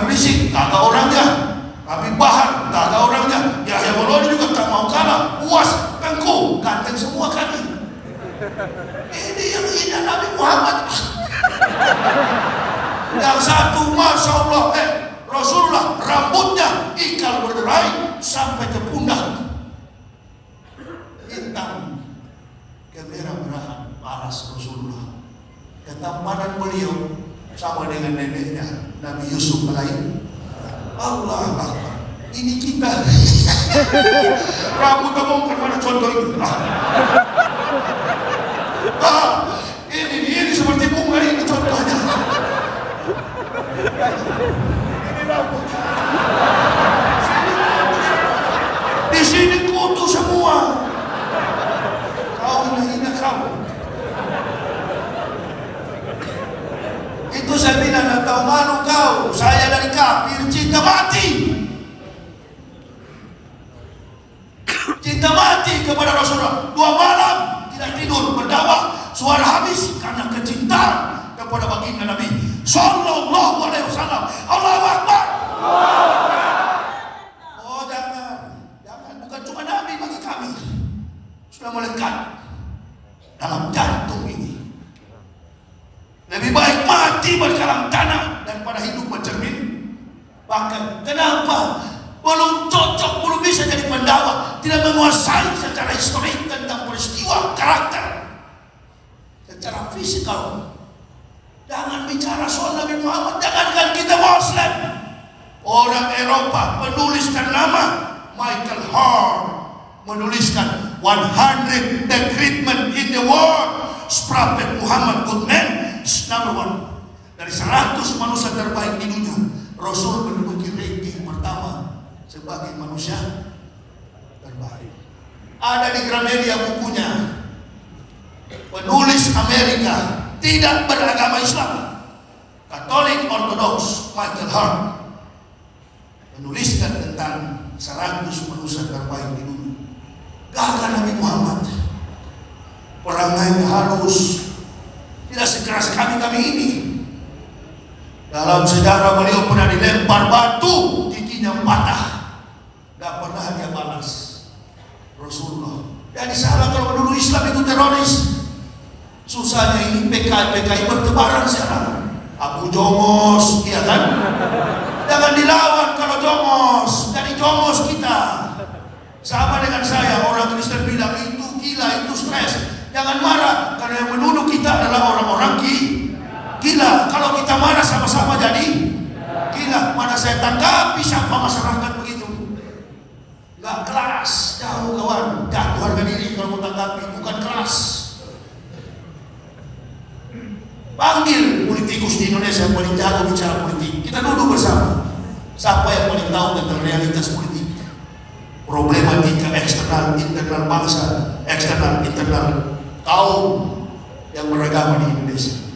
Rizik, kagak orangnya. Habib Bahar, kagak orangnya. Yahya Moloni juga tak mau kalah. Puas, Tengku, ganteng semua kami. Ini yang hina Nabi Muhammad. Yang satu, Masya Allah, Rasulullah rambutnya ikal berderai sampai ke pundak, hitam kemerah-merahan paras Rasulullah. Ketampanan beliau sama dengan neneknya Nabi Yusuf alaihi. Allah Akbar. Ini kita rambut ngomong mana contoh itu. Ini seperti bunga ini contohnya. Ini rambut. Di sini kutu semua. Kau hina kamu. Itu saya bilang, tahu malu kau, saya dari kafir, cinta mati. Cinta mati kepada Rasulullah. 2 malam tidak tidur, berdakwah, suara habis karena kecintaan kepada baginda Nabi Sallallahu Alaihi Wasallam. Allahu Akbar. Oh jangan, bukan cuma Nabi bagi kami, sudah melekat dalam jantung ini. Lebih baik mati berkalang tanah daripada hidup bercermin. Bahkan kenapa belum cocok, belum bisa jadi pendakwah, tidak menguasai secara historik tentang peristiwa karakter, secara fisikal. Jangan bicara soal Nabi Muhammad, jangankan kita Muslim, orang Eropa penulis ternama Michael Hart menuliskan 100 the great men in the world. Prophet Muhammad good man number 1. Dari 100 manusia terbaik di dunia, Rasul menduduki ranking pertama sebagai manusia terbaik. Ada di Gramedia bukunya, penulis Amerika tidak beragama Islam, Katolik Ortodoks, Michael Hart menuliskan tentang 100 manusia terbaik di dunia. Gagah Nabi Muhammad, perangainya halus, tidak sekeras kami ini. Dalam sejarah beliau pernah dilempar batu, giginya patah, gak pernah dia balas. Rasulullah. Jadi salah kalau dulu Islam itu teroris. Susahnya ini PKI bertebaran sekarang. Abu Jomos, iya kan? Jangan dilawan kalau Jomos, jadi Jomos kita. Sama dengan saya, orang Kristen bilang itu gila, itu stres. Jangan marah, karena yang menuduh kita adalah orang-orang gila. Kalau kita marah sama-sama jadi gila. Mana saya tanggapi siapa masyarakat begitu? Gak kelas, jauh kawan. Jatuh harga diri kalau mau tanggapi, bukan kelas. Panggil politik politikus di Indonesia yang paling jago bicara politik. Kita duduk bersama. Siapa yang paling tahu tentang realitas politik? Problematika eksternal, internal bangsa, eksternal, internal kaum yang beragama di Indonesia.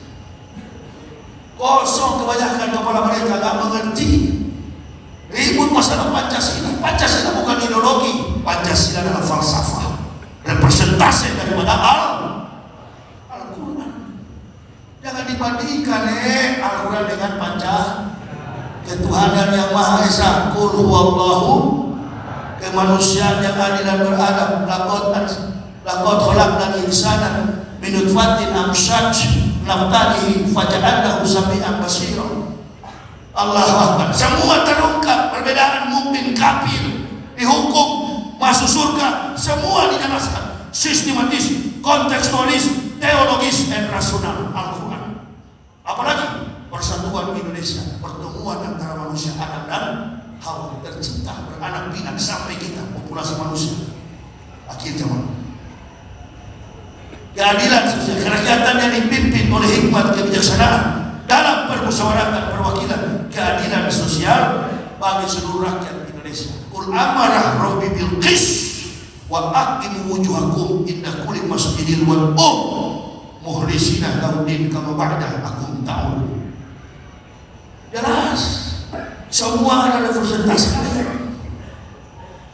Kosong kebanyakan kepala mereka, gak mengerti. Ribut masalah Pancasila. Pancasila bukan ideologi. Pancasila adalah falsafah, representasi daripada Al-Quran. Jangan dibandingkan Al-Quran dengan ketuhanan yang Maha Esa. Qul huwallahu, kemanusiaan yang adil dan beradab. Laqad khalaqnal insana min nutfatin amsyaj nabtalihi faja'alnahu sami'an basira. Allahu Akbar. Semua terungkap. Perbedaan mukmin kafir dihukum masuk surga, semua dijelaskan sistematis, kontekstualis, teologis, dan rasional Al-Quran. Apalagi persatuan Indonesia, pertemuan antara manusia Adam dan Hawa, tercipta beranak pinak sampai kita populasi manusia akhir zaman. Keadilan sosial, kerakyatan yang dipimpin oleh hikmat kebijaksanaan dalam permusyawaratan perwakilan, keadilan sosial bagi seluruh rakyat Indonesia. Qul amarah rabbi bil qis wa aqimu wujuhakum inda kulli masjidil wal mukhlisina lahud-din kama ba'dakum ta'udun. Jelas, semua ada representasi rakyat.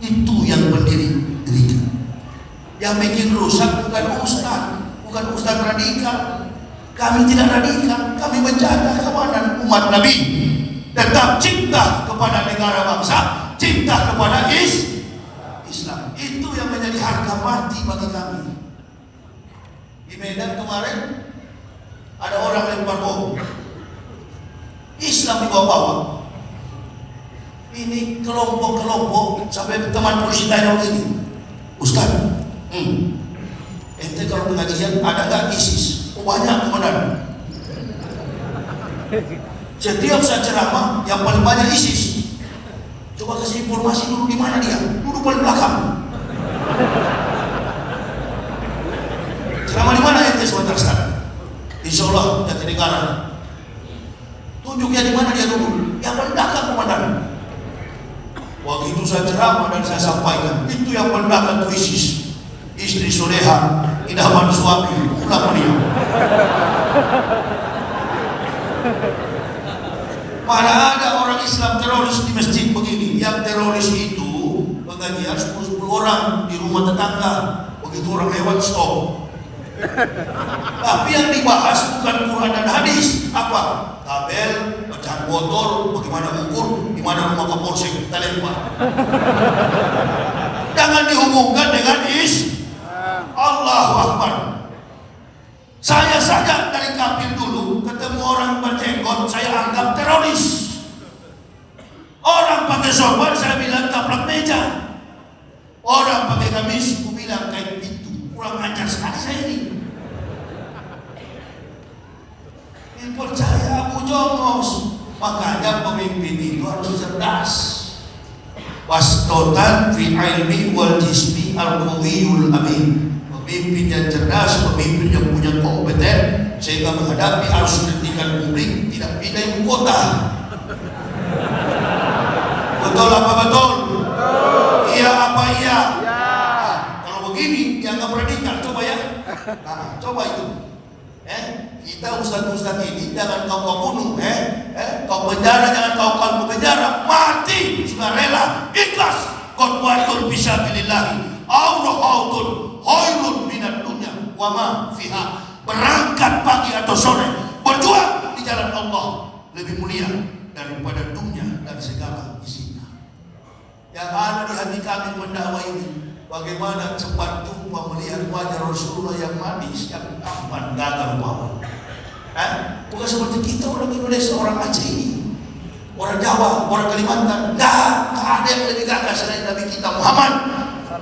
Itu yang berdiri. Yang bikin rusak bukan ustaz radikal. Kami tidak radikal, kami menjaga keamanan umat Nabi. Tetap cinta kepada negara bangsa, cinta kepada Islam. Itu yang menjadi harga mati bagi kami. Di Medan kemarin ada orang lempar bom. Islam dibawa-bawa. Ini kelompok-kelompok sampai teman polisi tanya begini, Ustaz, ente kalau pengajian ada nggak ISIS? Oh, banyak komandan. Setiap saya ceramah yang paling banyak ISIS. Coba kasih informasi dulu di mana dia? Duduk paling belakang. Ceramah di mana ente sebentar Ustaz? Insya Allah Jatinegara. Tunjuknya di mana dia dulu? Yang paling belakang komandan. Waktu itu saya ceramah dan saya sampaikan, itu yang paling belakang itu ISIS. Istri soleha, idaman suami, pulang dia. Mana ada orang Islam teroris di masjid begini? Yang teroris itu pengajian 10 orang di rumah tetangga. Begitu orang lewat stop. Tapi yang dibahas bukan Quran dan hadis. Apa? Tabel, pecahan botol, bagaimana ukur, di mana rumah Kapolsek, kita lempar. Jangan dihubungkan dengan Allahu Akbar. Saya saja dari kafir dulu ketemu orang berjenggot saya anggap teroris. Orang pakai sorban saya bilang taplak meja. Orang pakai gamis aku bilang kain pintu. Kurang ajar sekali saya ini. Percaya Abu Jomos. Makanya pemimpin itu harus cerdas. Wastotan fi ilmi wal jismi al-qawiyul amin. Pemimpin yang cerdas, pemimpin yang punya kompeten sehingga menghadapi arus kritikan publik tidak pindah ibu kota. Betul apa betul? Iya apa iya? Kalau begini dianggap radikal, coba ya. Nah, coba itu. Kita ustaz-ustaz ini jangan kau bunuh, kau penjara jangan kau penjara, mati sudah rela, ikhlas. Qotwatul fisabilillah, Allahul khairun minad dunya wa ma fiha. Berangkat pagi atau sore berjuang di jalan Allah lebih mulia daripada dunia dan segala isinya. Yang ada di hati kami pendakwah ini, bagaimana cepat jumpa melihat wajah Rasulullah yang manis, yang tampan, gagah rupawan. Bukan seperti kita orang Indonesia, orang Aceh ini, orang Jawa, orang Kalimantan. Nggak ada yang lebih gagah selain Nabi kita Muhammad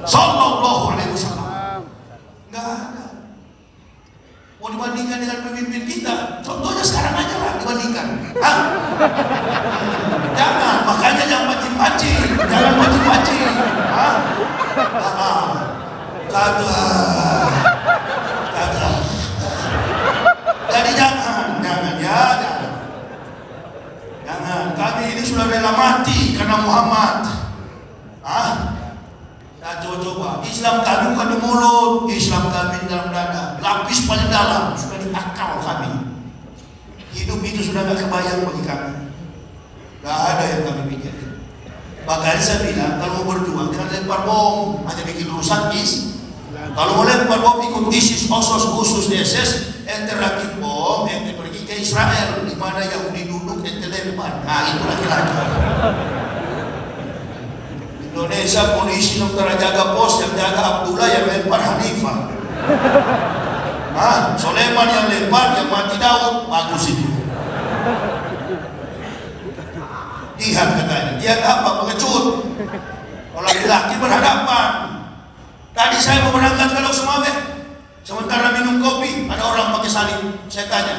Sallallahu Alaihi Wasallam. Nggak ada. Mau dibandingkan dengan pemimpin kita, contohnya sekarang aja lah dibandingkan. Jangan, makanya jangan pancing-pancing, jangan pancing-pancing. Kagak. Jadi jangan ya. Kami ini sudah rela mati karena Muhammad. Nah, coba-coba. Islam kami bukan di mulut, Islam kami di dalam dada, lapis paling dalam, sudah di akal kami. Hidup itu sudah gak kebayang bagi kami. Gak ada yang kami pikirkan. Makanya saya bilang, kalau mau berjuang jangan lempar bom, hanya bikin rusak is. Kalau mau lempar bom ikut ISIS, OSOS, khusus SS, ente rakit bom, ente pergi ke Israel, di mana Yahudi duduk, ente lempar. Nah, itu laki-laki. Indonesia polisi sementara jaga pos, yang jaga Abdullah, yang lempar Hanifah. Soleman yang lempar, yang mati Daud. Bagus itu. Lihat katanya, lihat apa? Pengecut. Kalau laki-laki berhadapan. Tadi saya mau berangkat ke Lok Sumawe, sementara minum kopi, ada orang pakai salib. Saya tanya,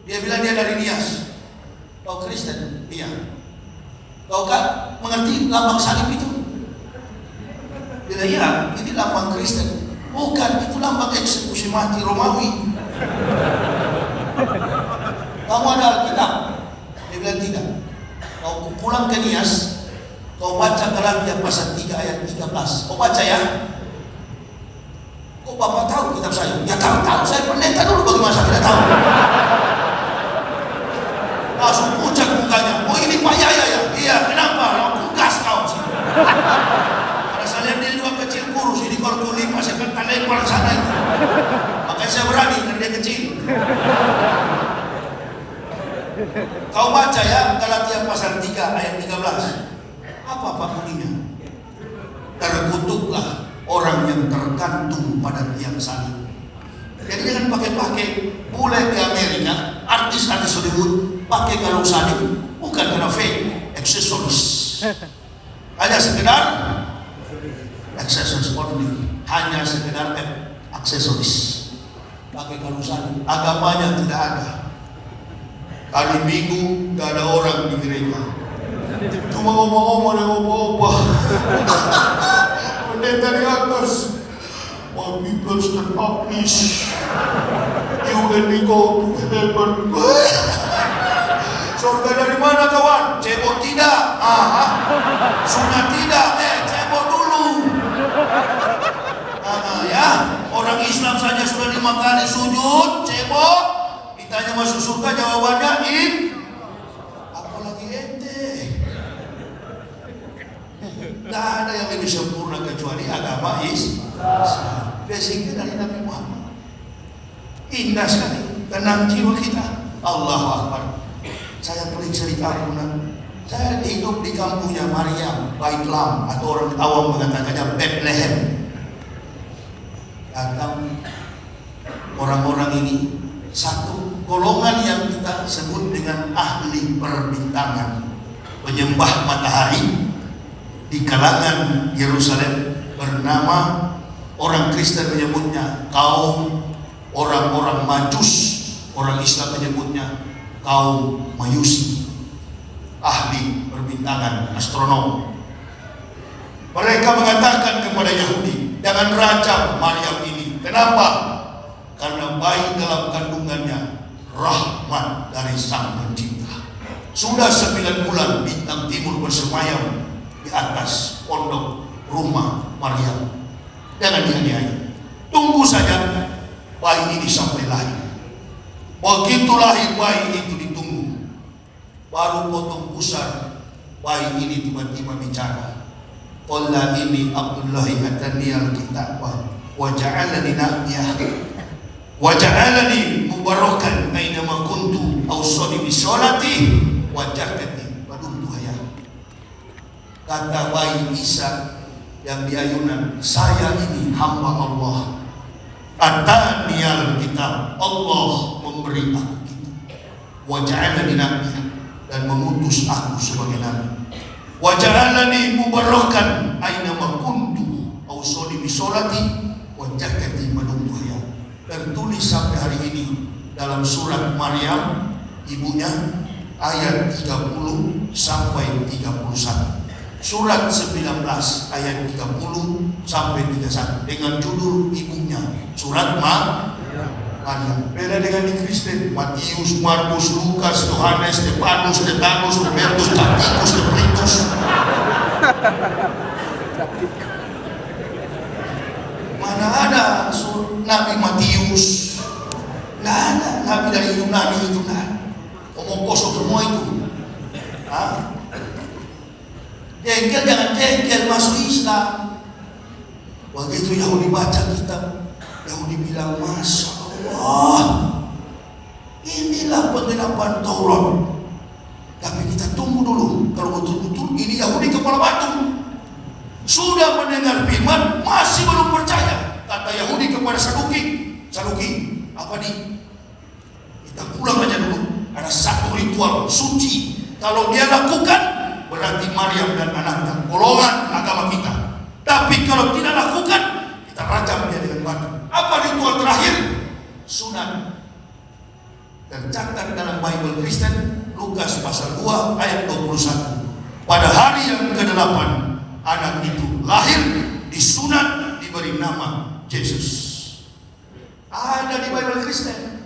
dia bilang dia dari Nias. Kau Kristen? Iya. Kau kan mengerti lambang salib itu? Dia bilang, iya, ini lambang Kristen. Bukan, itu lambang eksekusi mati Romawi. Kamu ada Alkitab? Dia bilang tidak. Kau pulang ke Nias, kau baca Galatia pasal 3 ayat 13. Kau baca ya. Kok Bapak tahu kitab saya? Ya tahu, saya pendeta dulu, bagaimana saya tidak tahu? Langsung pucat mukanya. Oh ini Pak Yaya ya? Iya, kenapa? Langsung gas kau sih. Karena saya lihat dia juga kecil kurus. Ini kalau kau lipat saya akan lempar sana itu. Makanya saya berani karena dia kecil. Kau baca ya Galatia pasal 3 ayat 13. Apa Pak bunyinya? Terkutuklah orang yang tergantung pada tiang salib. Jadi jangan pakai bule di Amerika, artis-artis Hollywood pakai kalung salib bukan karena fake, aksesoris. Hanya sekedar aksesoris only, hanya sekedar aksesoris. Pakai kalung salib, agamanya tidak ada. Kali Minggu tidak ada orang di gereja, cuma ngomong-ngomong dan ngomong-ngomong. Pendeta di atas, my people stand up please, you and me go to heaven. Surga dari mana kawan? Cebok tidak? Sunat tidak? Cebok dulu. Ya, orang Islam saja sudah 5 kali sujud, cebok. Ditanya masuk surga, jawabannya apalagi ente. Tidak ada yang lebih sempurna kecuali agama Islam. Basicnya dari Nabi Muhammad. Indah sekali, tenang jiwa kita. Allahu Akbar. Saya pelik cerita ampunan. Saya hidup di kampungnya Maryam, Baitlam, atau orang awam mengatakannya Bethlehem. Datang orang-orang ini, satu golongan yang kita sebut dengan ahli perbintangan, penyembah matahari di kalangan Yerusalem, bernama orang Kristen menyebutnya kaum orang-orang Majus, orang Islam menyebutnya kaum Majusi, ahli perbintangan, astronom. Mereka mengatakan kepada Yahudi, jangan rajam Maryam ini. Kenapa? Karena bayi dalam kandungannya rahmat dari Sang Pencipta. Sudah 9 bulan bintang timur bersemayam di atas pondok rumah Maryam. Jangan dianiaya. Tunggu saja bayi ini sampai lahir. Begitu lahir bayi itu ditunggu, baru potong pusar, bayi ini tiba-tiba bicara. Qala ini Abdullahi atani al-kitab wa ja'alani nabiyya wa ja'alani mubarakan aina ma kuntu awsani bi sholati wa zakati wa dumtu hayya. Kata bayi Isa yang di ayunan, saya ini hamba Allah. Atani al-kitab, Allah memberi aku kitab. Wa ja'alani nabiyya, dan mengutus aku sebagai nabi. Wa ja'alani mubarakan aina ma kuntu awsani bi sholati wa zakati wa dumtu hayya. Tertulis sampai hari ini dalam surat Maryam ibunya ayat 30 sampai 31. Surat 19 ayat 30 sampai 31 dengan judul ibunya surat Beda dengan di Kristen, Matius, Markus, Lukas, Yohanes, Stefanus, Stefanus, Robertus, Tacitus, Depritus. Mana ada Nabi Matius? Nggak ada. Nabi dari Yunani itu kan. Omong kosong semua itu. Jengkel jangan jengkel masuk Islam. Begitu Yahudi baca kitab, Yahudi bilang, Masya Allah, inilah penggenapan Taurat. Tapi kita tunggu dulu. Kalau betul-betul ini Yahudi kepala batu, sudah mendengar firman, masih belum percaya. Kata Yahudi kepada Saduki, apa nih? Kita pulang aja dulu. Ada satu ritual suci. Kalau dia lakukan, berarti Maryam dan anaknya golongan agama kita. Tapi kalau tidak lakukan, kita rajam dia dengan batu. Apa ritual terakhir? Sunat. Tercatat dalam Bible Kristen, Lukas pasal 2 ayat 21. Pada hari yang ke-8, anak itu lahir, disunat, diberi nama Yesus. Ada di Bible Kristen.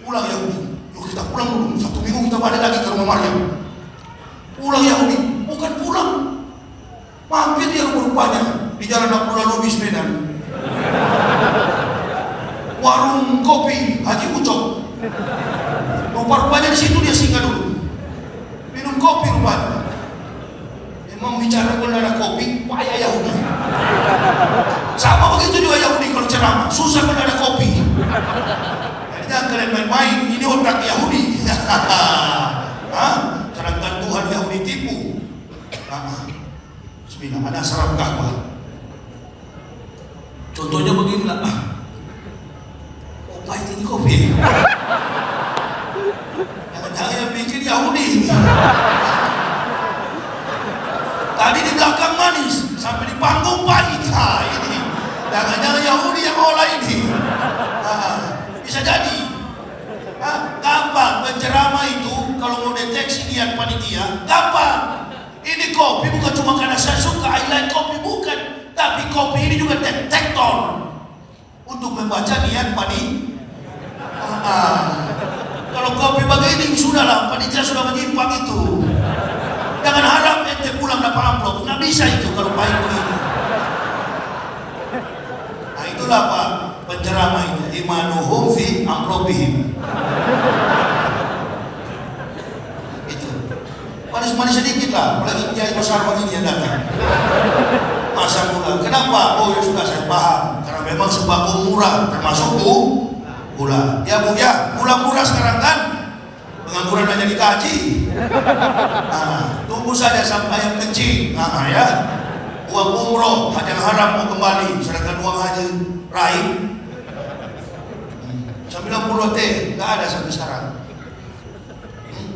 Pulang Yahudi, yuk kita pulang dulu. 1 minggu kita balik lagi ke rumah Maryam. Pulang Yahudi, bukan pulang, mampir dia rupanya di Jalan Abdullah Lubis Medan. Warung kopi Haji Ucok. Rupa-rupanya di situ dia singgah dulu. Minum kopi rupanya. Memang bicara kalau ada kopi, payah Yahudi. Sama begitu juga Yahudi kalau ceramah, susah kalau ada kopi. Jadi jangan kalian main-main, ini otak Yahudi. Sedangkan Tuhan Yahudi tipu. Bismillah, ada sarap kahwa. Contohnya beginilah. Oh, pahit ini kopi. Jangan yang bikin Yahudi. Tadi di belakang manis, sampai di panggung pahit. Ini jangan-jangan Yahudi yang olah ini. Bisa jadi. Gampang penceramah itu kalau mau deteksi niat panitia, gampang. Ini kopi bukan cuma karena saya suka, I like kopi, bukan. Tapi kopi ini juga detektor untuk membaca niat panitia. Kalau kopi begini sudahlah, panitia sudah menyimpang itu. Jangan harap ente pulang dapat amplop, nggak bisa itu kalau baik begini. Nah itulah Pak penceramah itu, imanuhum fi amplopihim. Itu manis-manis sedikit lah, apalagi kiai besar begini yang datang. Masa gula, kenapa? Oh ya sudah saya paham, karena memang sembako murah, termasuk gula. Ya Bu ya, gula murah sekarang kan, pengangguran aja dikaji. Tunggu saja sampai yang kencing. Ya, uang umroh hajat haram mau kembali, sedangkan uang haji raib 90 T nggak ada sampai sekarang.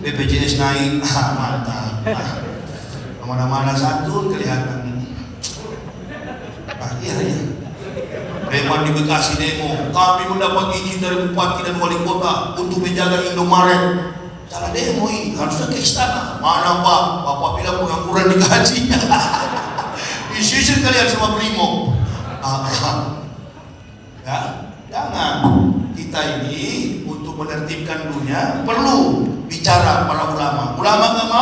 BPJS naik, mantap. Kemana-mana santun kelihatan. Iya. Preman di Bekasi demo, kami mendapat izin dari bupati dan wali kota untuk menjaga Indomaret. Salah demo ini, harusnya ke istana. Mana Pak? Bapak bilang pengangguran digaji. Disisir kalian sama Brimob. Ya, jangan. Kita ini untuk menertibkan dunia perlu bicara para ulama. Ulama nggak mau